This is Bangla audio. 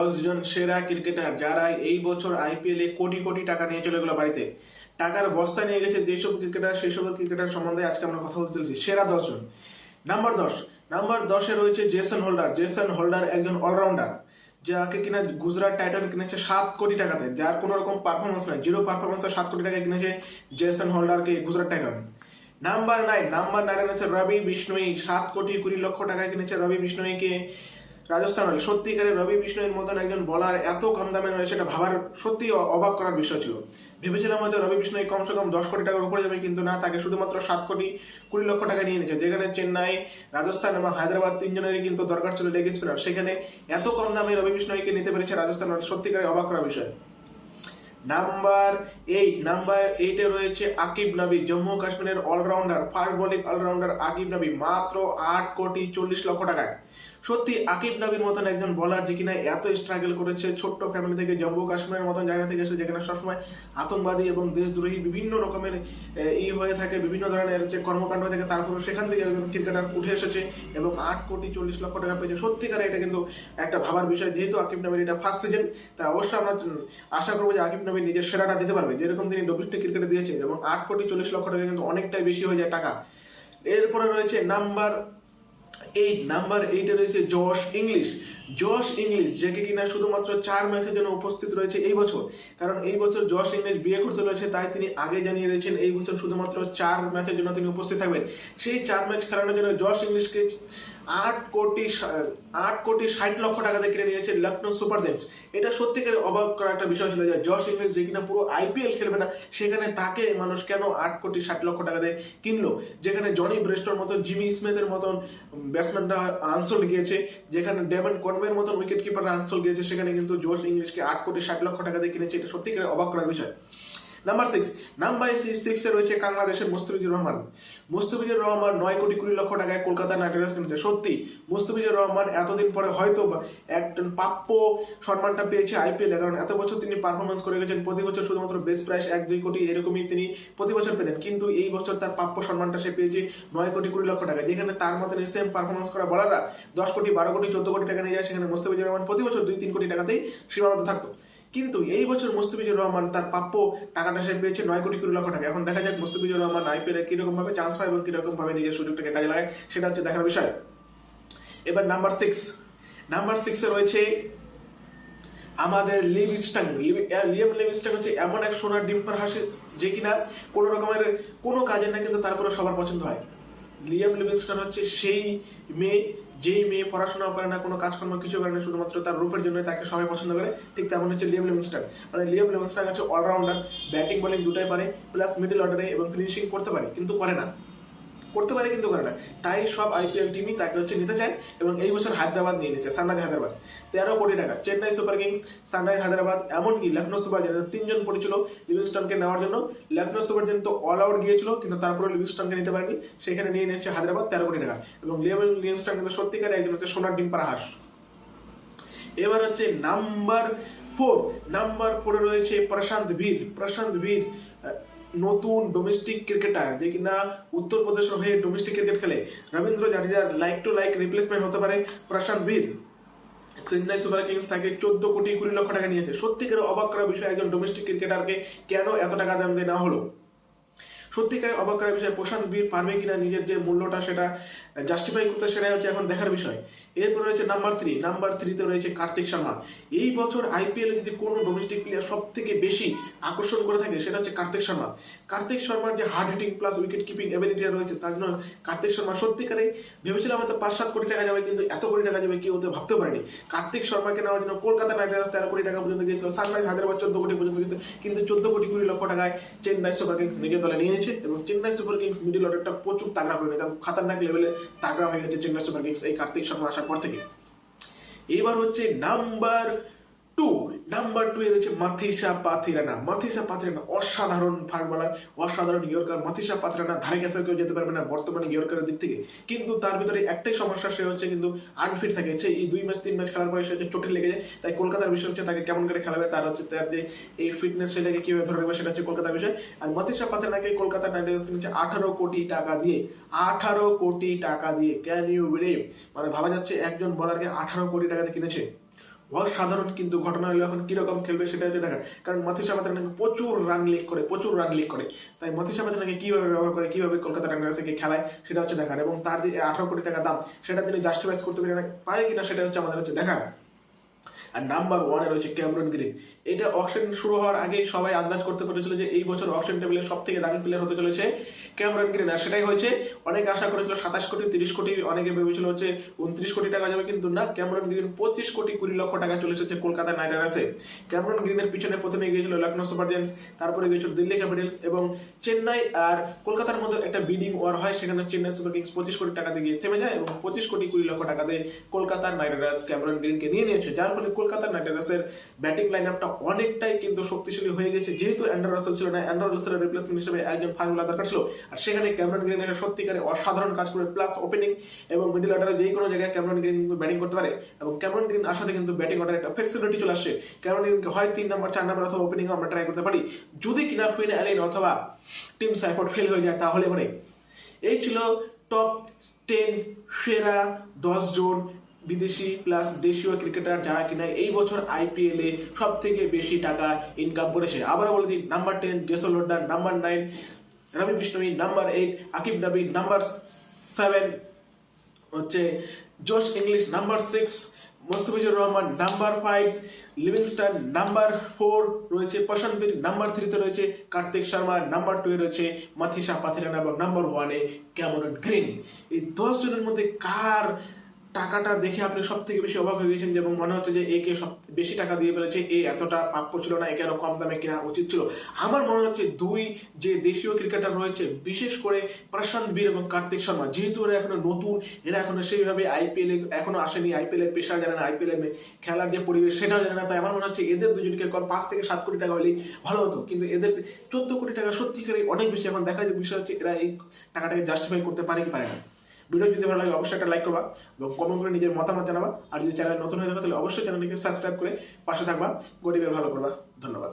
10 জন সেরা ক্রিকেটার যারা এই বছর আইপিএল এ কোটি কোটি টাকা নিয়ে চলে গেলো বাড়িতে, টাকার বস্তা নিয়ে গেছে যেসব ক্রিকেটার, সেই সব ক্রিকেটার সম্বন্ধে আজকে আমরা কথা বলতে চলেছি। সেরা 10 জন। নাম্বার 10 এ রয়েছে জেসন হোল্ডার। জেসন হোল্ডার একজন অলরাউন্ডার, যাকে কিনা গুজরাট টাইটান কিনেছে 7 কোটি টাকাতে, যার কোনো রকম পারফরমেন্স নাই, জিরো পারফরমেন্স, 7 কোটি টাকায় কিনেছে জেসন হোল্ডারকে গুজরাট টাইটান। নাম্বার 9 রয়েছে রবি বিষ্ণোই। 7 কোটি 20 লক্ষ টাকায় কিনেছে রবি বিষ্ণোইকে রাজস্থান রয়্যালস। সত্যিকারের রবি বিষ্ণোইয়ের মতন একজন বলার এত কম দামে রয়েছে, এটা ভাবার সত্যি অবাক করার বিষয় ছিল। ভেবেছিলাম হয়তো রবি বিষ্ণোই কমসে কম 10 কোটি টাকার উপরে যাবে, কিন্তু না, তাকে শুধুমাত্র 7 কোটি 20 লক্ষ টাকা নিয়ে নিয়েছে। যেখানে চেন্নাই, রাজস্থান এবং হায়দ্রাবাদ তিনজনেরই কিন্তু দরকার ছিল লেগ স্পিনার, সেখানে এত কম দামে রবি বিষ্ণোইকে নিতে পেরেছে রাজস্থান রয়্যালস, সত্যিকারের অবাক করার বিষয়। নাম্বার 8 এ রয়েছে আকিব নবী, জম্মু কাশ্মীরের all rounder, fast bowling all rounder Aqib Nabi, মাত্র 8 কোটি 40 লক্ষ টাকায়। সত্যি আকিব নবীর মতন একজন বলার, যে কিনা এত স্ট্রাগল করেছে ছোট্ট ফ্যামিলি থেকে, জম্মু কাশ্মীরের মতন জায়গা থেকে এসে, যেখানে সবসময় আতঙ্কবাদী এবং দেশদ্রোহী বিভিন্ন রকমের হয়ে থাকে, বিভিন্ন ধরনের যে কর্মকাণ্ড হয়ে থাকে, তারপরে সেখান থেকে একজন ক্রিকেটার উঠে এসেছে এবং 8 কোটি 40 লক্ষ টাকা পেয়েছে। সত্যিকারে এটা কিন্তু একটা ভাবার বিষয়। যেহেতু আকিব নবীর এটা ফার্স্ট সিজন, তাই অবশ্যই আমরা আশা করবো যে আকিব নবী নিজের সেরাটা দিতে পারবে, যেরকম তিনি ডোমেস্টিক ক্রিকেটে দিয়েছে। এবং 8 কোটি 40 লক্ষ টাকা কিন্তু অনেকটাই বেশি হয়ে যায় টাকা। এরপরে রয়েছে নাম্বার 8 এ রয়েছে জশ ইংলিশ, যাকে কিনা শুধুমাত্র 4 ম্যাচের জন্য উপস্থিত রয়েছে এই বছর। কারণ এই বছর জশ ইংলিশ বিয়ে করতে রয়েছে, তাই তিনি আগে জানিয়ে দিয়েছেন এই বছর শুধুমাত্র 4 ম্যাচের জন্য তিনি উপস্থিত থাকবেন। সেই 4 ম্যাচ খেলানোর জন্য জশ ইংলিশকে 8 কোটি 60 লক্ষ টাকাতে কিনে নিয়েছে লখনৌ সুপার জায়ান্টস। এটা সত্যিকার অবাক করা একটা বিষয় ছিল যে জশ ইংলিশ, যে কিনা পুরো আইপিএল খেলবে না, সেখানে তাকে মানুষ কেন 8 কোটি 60 লক্ষ টাকাতে কিনলো। যেখানে জনি ব্রেস্টোর মতন, জিমি স্মিথের মতন ব্যাটসম্যানরা আনসোল্ড গিয়েছে, যেখানে ডেভিড কনওয়ের মতন উইকেট কিপাররা আনসোল্ড গিয়েছে, সেখানে কিন্তু জশ ইংলিশকে 8 কোটি 60 লক্ষ টাকাতে কিনেছে। এটা সত্যিকার অবাক করার বিষয়। নাম্বার 6 এ রয়েছে বাংলাদেশের মুস্তাফিজুর রহমান। 9 কোটি 20 লক্ষ টাকায় কলকাতা নাইট রাইডার্স কিনেছে। সত্যি মুস্তাফিজুর রহমান এতদিন পরে হয়তো একটা প্রাপ্য সম্মানটা পেয়েছে আইপিএল, কারণ এত বছর তিনি পারফরমেন্স করে গেছেন। প্রতি বছর শুধুমাত্র বেস্ট প্রাইস 1-2 কোটি এরকমই তিনি প্রতি বছর পেতেন, কিন্তু এই বছর তার প্রাপ্য সম্মানটা সে পেয়েছে 9 কোটি 20 লক্ষ টাকা। যেখানে তার মতন সেম পারফরমেন্স করা বলাররা 10 কোটি 12 কোটি 14 কোটি টাকা নিয়ে যায়, সেখানে মুস্তাফিজুর রহমান প্রতি বছর 2-3 কোটি টাকাতেই সীমাবদ্ধ থাকতো। কিন্তু এই বছর মুস্তাফিজুর রহমান তার প্রাপ্য টাকাটা সে পেয়েছে 9 কোটি 20 লক্ষ টাকা। এখন দেখা যাক মুস্তাফিজুর রহমান আইপিএল এ কিরকম ভাবে চান্স পায় এবং কিরকম ভাবে নিজের সুযোগটাকে কাজে লাগায়, সেটা হচ্ছে দেখার বিষয়। এবার নাম্বার 6 এ রয়েছে আমাদের লিয়াম লিভিংস্টন হচ্ছে এমন এক সোনার ডিম পাড়া হাসি, যে কিনা কোনো রকমের কোনো কাজের না, কিন্তু তারপরে সবার পছন্দ হয়। লিয়াম লিভিংস্টন হচ্ছে সেই মেয়ে, যেই মেয়ে পড়াশোনা করে না, কোনো কাজকর্ম কিছু করে না, শুধুমাত্র তার রূপের জন্য তাকে সবাই পছন্দ করে। ঠিক তেমন হচ্ছে লিয়াম লিভিংস্টন। মানে লিয়াম লিভিংস্টন হচ্ছে অলরাউন্ডার, ব্যাটিং বোলিং দুটাই পারে, প্লাস মিডল অর্ডারে এবং ফিনিশিং করতে পারে, কিন্তু করে না, তাই সব আইপিএল টিমই তাকে হচ্ছে নিতে চায়। এবং এই বছর হায়দ্রাবাদ নিয়ে নিচ্ছে, সানরাইজ হায়দ্রাবাদ 13 কোটি টাকা। Chennai super kings, sunrise Hyderabad, এমনকি লখনৌ সুপার জায়ান্টস, তিনজন পড়েছিল লিভিংস্টনকে নেওয়ার জন্য। লখনৌ সুপার জায়ান্টস তো অল আউট গিয়েছিল, কিন্তু তারপরে লিভিংস্টনকে নিতে পারেনি, সেখানে নিয়ে নিচ্ছে হায়দ্রাবাদ 13 কোটি টাকা। এবং লিভিংস্টন কিন্তু সত্যিকার একজন হচ্ছে সোনার ডিম পাড়া হাঁস। এবার হচ্ছে নাম্বার 4 এ রয়েছে প্রশান্ত বীর, নতুন ডোমেস্টিক ক্রিকেটার, যে কিনা উত্তরপ্রদেশের হয়ে ডোমেস্টিক ক্রিকেট খেলে। রবীন্দ্র জাডেজার লাইক টু লাইক রিপ্লেসমেন্ট হতে পারে প্রশান্ত বীর। চেন্নাই সুপার কিংস তাকে 14 কোটি 20 লক্ষ টাকা নিয়েছে। সত্যিকার অবাক করার বিষয়, একজন ডোমেস্টিক ক্রিকেটারকে কেন এত টাকা দাম দিয়ে নেওয়া হলো। সত্যিকার অবাক করার বিষয়, প্রশান্ত বীর পারবে কিনা নিজের যে মূল্যটা সেটা জাস্টিফাই করতে, সেটাই হচ্ছে এখন দেখার বিষয়। এরপর রয়েছে নাম্বার 3 তে রয়েছে কার্তিক শর্মা। এই বছর আইপিএল যদি কোনো ডোমেস্টিক প্লেয়ার সব থেকে বেশি আকর্ষণ করে থাকে, সেটা হচ্ছে কার্তিক শর্মার যে hard hitting plus wicket keeping ability রয়েছে, তার জন্য কার্তিক শর্মা সত্যিকারে ভেবেছিলাম হয়তো 5-7 কোটি টাকা যাবে, কিন্তু এত কোটি টাকা যাবে কেউ হতে ভাবতে পারেনি। কার্তিক শর্মাকে নেওয়ার জন্য কলকাতা নাইট রাইডার্স 13 কোটি টাকা পর্যন্ত গিয়েছিল, সানরাইজ হায়দ্রাবাদ 14 কোটি পর্যন্ত গিয়েছিল, কিন্তু 14 কোটি 20 লক্ষ টাকায় চেন্নাই সুপার কিংস নিজের দলে নিয়ে নিয়েছে। এবং চেন্নাই সুপার কিংস মিডল অর্ডারটা প্রচুর তাগড়া করে নিয়েছে, খাতারনাক লেভেলে তাগড়া হয়ে গেছে চেন্নাই সুপার কিংস এই কার্তিক শর্মা আসার পর থেকে। এবার হচ্ছে নাম্বার 2 এ রয়েছে মাথিসা পাথিরানা। অসাধারণ ফাস্ট বোলার, অসাধারণ ইয়র্কার। মাথিসা পাথিরানা ধারে কাছে কেউ যেতে পারবে না বর্তমানে ইয়র্কারের দিক থেকে, কিন্তু তার ভিতরে একটাই সমস্যা, সে হচ্ছে কিন্তু আনফিট থাকে। এই 2-3 ম্যাচ খেলার পরে সে হচ্ছে চোটে লেগে যায়। তাই কলকাতার বিষয় হচ্ছে তাকে কেমন করে খেলাবে, তার যে এই ফিটনেস সেটাকে কিভাবে ধরে রাখবে, সেটা হচ্ছে কলকাতার বিষয়। আর মাথিসা পাথিরানাকে কলকাতা নাইট রাইডার্স কিনেছে 18 কোটি টাকা দিয়ে। 18 কোটি টাকা দিয়ে, ক্যান ইউ বিলিভ? মানে ভাবা যাচ্ছে একজন বলারকে 18 কোটি টাকাতে কিনেছে। অসাধারণ কিন্তু ঘটনা হলো এখন কিরকম খেলবে সেটা হচ্ছে দেখা, কারণ মথিসা পাত্র নাকি প্রচুর রান লিক করে, তাই মথিসা পাত্র নাকি কিভাবে ব্যবহার করে, কিভাবে কলকাতা নাইট রাইডার্সকে খেলায় সেটা হচ্ছে দেখার, এবং তার যে 18 কোটি টাকা দাম সেটা তিনি জাস্টিফাইজ করতে পারে কিনা সেটা হচ্ছে আমাদের হচ্ছে দেখা। আর নাম্বার ওয়ানে রয়েছে ক্যামেরন গ্রিন। এটা অকশন শুরু হওয়ার আগেই সবাই আন্দাজ করতে পেরেছিল যে এই বছর অকশন টেবিলের সব থেকে দামি প্লেয়ার হতে চলেছে ক্যামেরন গ্রিন, আর সেটাই হয়েছে। অনেকে আশা করেছিল 27 কোটি 30 কোটি, অনেকে ভেবেছিল হচ্ছে 29 কোটি টাকা যাবে, কিন্তু না, ক্যামেরন গ্রিন 25 কোটি 20 লক্ষ টাকা চলে এসেছে কলকাতা নাইট রাইডার্সে। ক্যামেরন গ্রিনের পিছনে প্রথমে গিয়েছিল লখনৌ সুপার জায়ান্টস, তারপরে গিয়েছিল দিল্লি ক্যাপিটালস এবং চেন্নাই আর কলকাতার মধ্যে একটা বিডিং ওয়ার হয়, সেখানে চেন্নাই সুপার কিংস 25 কোটি টাকা দিয়ে থেমে যায় এবং 25 কোটি 20 লক্ষ টাকা দিয়ে কলকাতা নাইট রাইডার্স ক্যামেরন গ্রিনকে নিয়ে নিয়েছে, যার ফলে কলকাতা নাইট রাইডার্সের ব্যাটিং লাইন আপটা অনেকটাই কিন্তু শক্তিশালী হয়ে গেছে। যেহেতু অ্যান্ড্রে রাসেল ছিল না, অ্যান্ড্রে রাসেলের রিপ্লেসমেন্ট হিসেবে একজন ফাস্ট বোলার দরকার ছিল, আর সেখানে ক্যামেরন গ্রিন একটা সত্যিকারে অসাধারণ কাজ করে, প্লাস ওপেনিং এবং মিডল অর্ডারে যে কোনো জায়গায় ক্যামেরন গ্রিন ব্যাটিং করতে পারে, এবং ক্যামেরন গ্রিন আসাতে কিন্তু ব্যাটিং অর্ডারে একটা ফ্লেক্সিবিলিটি চলে আসছে। ক্যামেরন গ্রিনকে হয় 3 নাম্বার 4 নাম্বার অথবা ওপেনিং আমরা ট্রাই করতে পারি, যদি কিনা কুইন অ্যালেন অথবা টিম সাইফোর্ড ফেল হয়ে যায় তাহলে পরে। এই ছিল টপ 10 সেরা 10 জন বিদেশি প্লাস দেশীয় ক্রিকেটার যারা কিনা এই বছর আইপিএল এ সব থেকে বেশি টাকা ইনকাম করেছে। আবার বলে দিই, নাম্বার 10 জেসন হোল্ডার, নাম্বার 9 রবি বিষ্ণবী, নাম্বার 8 আকিব নবী, নাম্বার 7 হচ্ছে Josh English, number 6 Mustafizur Rahman, number 5 Livingstone, number 4 রয়েছে প্রশান্তবীর, নাম্বার 3 তে রয়েছে কার্তিক শর্মা, নাম্বার 2 এ রয়েছে মাথিসা পাথিরানা এবং নাম্বার 1 এ ক্যামেরন গ্রিন। এই 10 জনের মধ্যে কার টাকাটা দেখে আপনি সব থেকে বেশি অবাক হয়ে গেছেন, এবং মনে হচ্ছে যে একে সব বেশি টাকা দিয়ে ফেলেছে, এতটা প্রাপ্য ছিল না, একে আরো কম দামে কেনা উচিত ছিল? আমার মনে হচ্ছে দুই যে দেশীয় ক্রিকেটার রয়েছে, বিশেষ করে প্রশান্ত বীর এবং কার্তিক শর্মা, যেহেতু এরা এখনো নতুন, এরা এখনো সেইভাবে আইপিএল এখনো আসেনি, আইপিএল এর পেশা জানে না, আইপিএল এর খেলার যে পরিবেশ সেটাও জানে না, তাই আমার মনে হচ্ছে এদের দুজনকে কম 5 থেকে 7 কোটি টাকা হলেই ভালো হতো, কিন্তু এদের 14 কোটি টাকা সত্যিকারই অনেক বেশি। এখন দেখা যায় বিষয় হচ্ছে এরা এই টাকাটাকে জাস্টিফাই করতে পারে কি পারে না। ভিডিও যদি ভালো লাগে অবশ্যই একটা লাইক করবা এবং কমেন্ট করে নিজের মতামত জানাবা, আর যদি চ্যানেল নতুন হয়ে থাকে তাহলে অবশ্যই চ্যানেলটিকে সাবস্ক্রাইব করে পাশে থাকবা, গরিবের ভালো করবা। ধন্যবাদ।